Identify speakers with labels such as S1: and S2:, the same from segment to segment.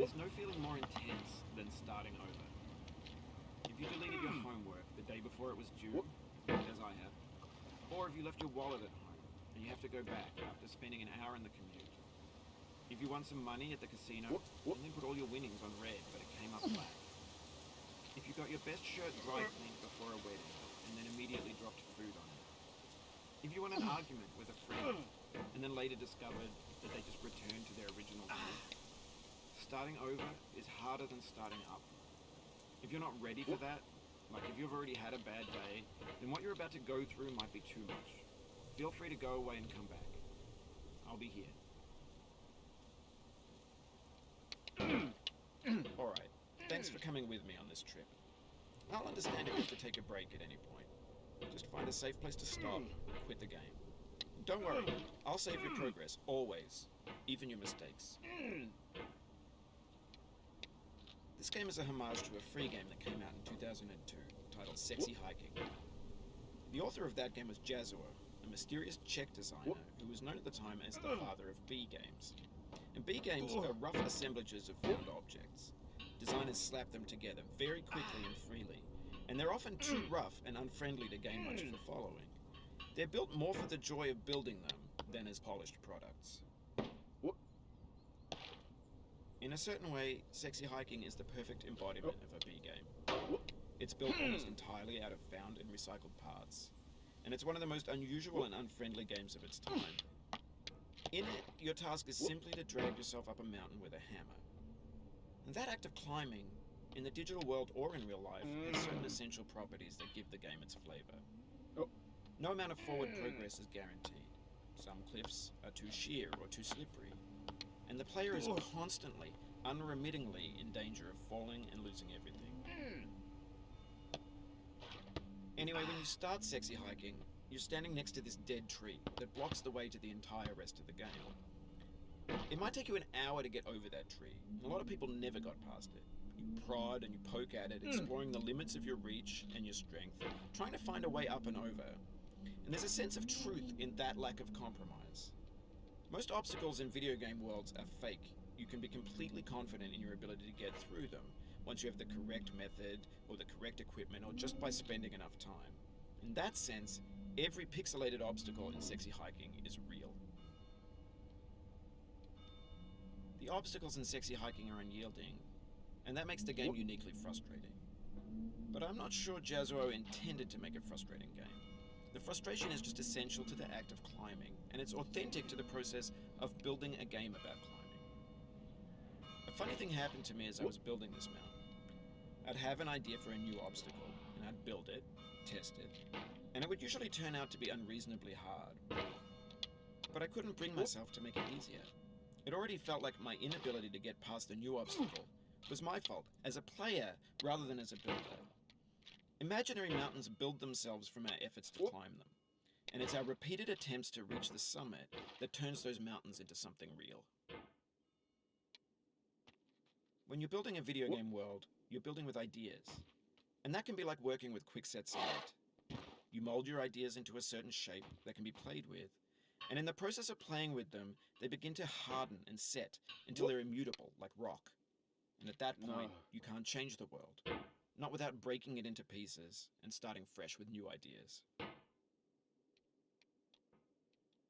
S1: There's no feeling more intense than starting over. If you deleted your homework the day before it was due, as I have, or if you left your wallet at home and you have to go back after spending an hour in the commute. If you won some money at the casino and then put all your winnings on red but it came up black. If you got your best shirt dry cleaned before a wedding and then immediately dropped food on it. If you won an argument with a friend and then later discovered that they just returned to their original view. Starting over is harder than starting up. If you're not ready for that, like if you've already had a bad day, then what you're about to go through might be too much. Feel free to go away and come back. I'll be here. Alright, thanks for coming with me on this trip. I'll understand if you have to take a break at any point. Just find a safe place to stop and quit the game. Don't worry, I'll save your progress, always. Even your mistakes. This game is a homage to a free game that came out in 2002, titled Sexy Hiking. The author of that game was Jazzuo, a mysterious Czech designer who was known at the time as the father of B games. And B games are rough assemblages of found objects. Designers slap them together very quickly and freely, and they're often too rough and unfriendly to gain much of a following. They're built more for the joy of building them than as polished products. In a certain way, Sexy Hiking is the perfect embodiment of a B game. It's built almost entirely out of found and recycled parts, and it's one of the most unusual and unfriendly games of its time. In it, your task is simply to drag yourself up a mountain with a hammer. And that act of climbing, in the digital world or in real life, has certain essential properties that give the game its flavor. No amount of forward progress is guaranteed. Some cliffs are too sheer or too slippery, and the player is constantly, unremittingly in danger of falling and losing everything. Anyway, when you start Sexy Hiking, you're standing next to this dead tree that blocks the way to the entire rest of the game. It might take you an hour to get over that tree, and a lot of people never got past it. You prod and you poke at it, exploring the limits of your reach and your strength, trying to find a way up and over. And there's a sense of truth in that lack of compromise. Most obstacles in video game worlds are fake. You can be completely confident in your ability to get through them once you have the correct method or the correct equipment or just by spending enough time. In that sense, every pixelated obstacle in Sexy Hiking is real. The obstacles in Sexy Hiking are unyielding, and that makes the game uniquely frustrating. But I'm not sure Jazzuo intended to make a frustrating game. The frustration is just essential to the act of climbing, and it's authentic to the process of building a game about climbing. A funny thing happened to me as I was building this mountain. I'd have an idea for a new obstacle, and I'd build it, test it, and it would usually turn out to be unreasonably hard. But I couldn't bring myself to make it easier. It already felt like my inability to get past a new obstacle was my fault as a player rather than as a builder. Imaginary mountains build themselves from our efforts to climb them, and it's our repeated attempts to reach the summit that turns those mountains into something real. When you're building a video game world, you're building with ideas, and that can be like working with Quickset Select. You mold your ideas into a certain shape that can be played with, and in the process of playing with them, they begin to harden and set until they're immutable, like rock. And at that point, you can't change the world. Not without breaking it into pieces and starting fresh with new ideas.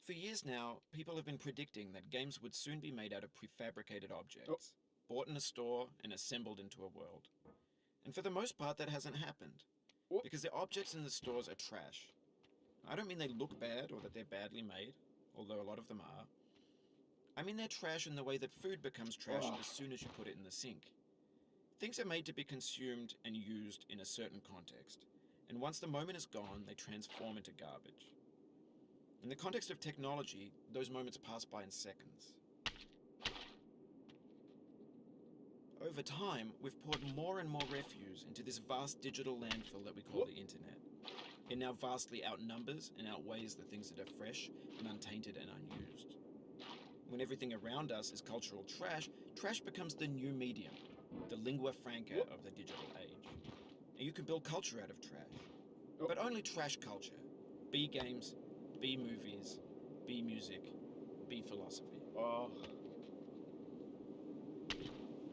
S1: For years now, people have been predicting that games would soon be made out of prefabricated objects, bought in a store and assembled into a world. And for the most part, that hasn't happened, because the objects in the stores are trash. I don't mean they look bad or that they're badly made, although a lot of them are. I mean they're trash in the way that food becomes trash as soon as you put it in the sink. Things are made to be consumed and used in a certain context, and once the moment is gone, they transform into garbage. In the context of technology, those moments pass by in seconds. Over time, we've poured more and more refuse into this vast digital landfill that we call the internet. It now vastly outnumbers and outweighs the things that are fresh and untainted and unused. When everything around us is cultural trash, trash becomes the new medium, the lingua franca of the digital age. And you can build culture out of trash. But only trash culture. B games, B movies, B music, B philosophy.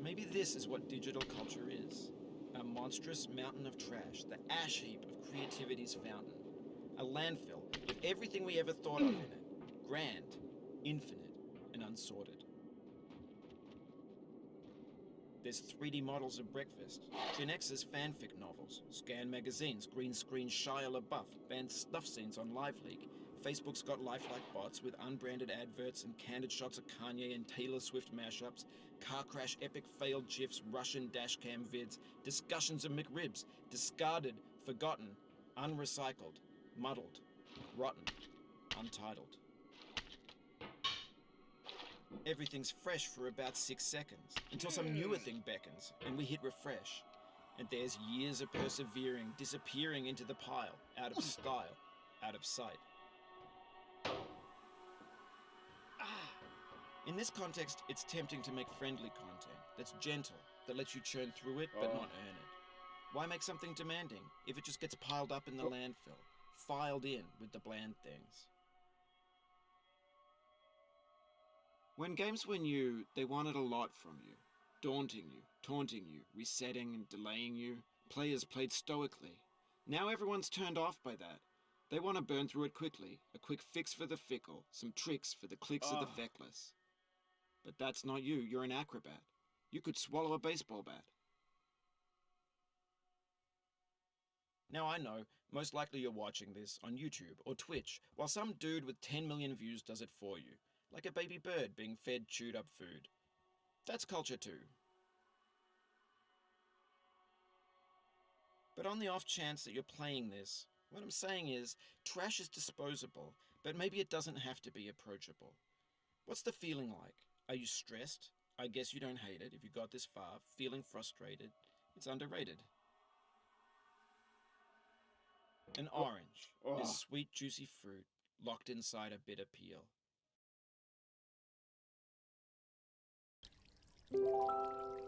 S1: Maybe this is what digital culture is. A monstrous mountain of trash, the ash heap of creativity's fountain. A landfill with everything we ever thought of in it. Grand, infinite, and unsorted. There's 3D models of breakfast, Gen X's fanfic novels, Scan magazines, green screen Shia LaBeouf, banned snuff scenes on LiveLeak. Facebook's got lifelike bots with unbranded adverts and candid shots of Kanye and Taylor Swift mashups, car crash epic failed GIFs, Russian dashcam vids, discussions of McRibs, discarded, forgotten, unrecycled, muddled, rotten, untitled. Everything's fresh for about 6 seconds, until some newer thing beckons, and we hit refresh. And there's years of persevering, disappearing into the pile, out of style, out of sight. In this context, it's tempting to make friendly content that's gentle, that lets you churn through it but not earn it. Why make something demanding if it just gets piled up in the landfill, filed in with the bland things? When games were new, they wanted a lot from you. Daunting you, taunting you, resetting and delaying you. Players played stoically. Now everyone's turned off by that. They want to burn through it quickly, a quick fix for the fickle, some tricks for the clicks of the feckless. But that's not you, you're an acrobat. You could swallow a baseball bat. Now I know, most likely you're watching this on YouTube or Twitch, while some dude with 10 million views does it for you, like a baby bird being fed chewed up food. That's culture too. But on the off chance that you're playing this, what I'm saying is, trash is disposable, but maybe it doesn't have to be approachable. What's the feeling like? Are you stressed? I guess you don't hate it if you got this far. Feeling frustrated? It's underrated. An orange is sweet, juicy fruit locked inside a bitter peel.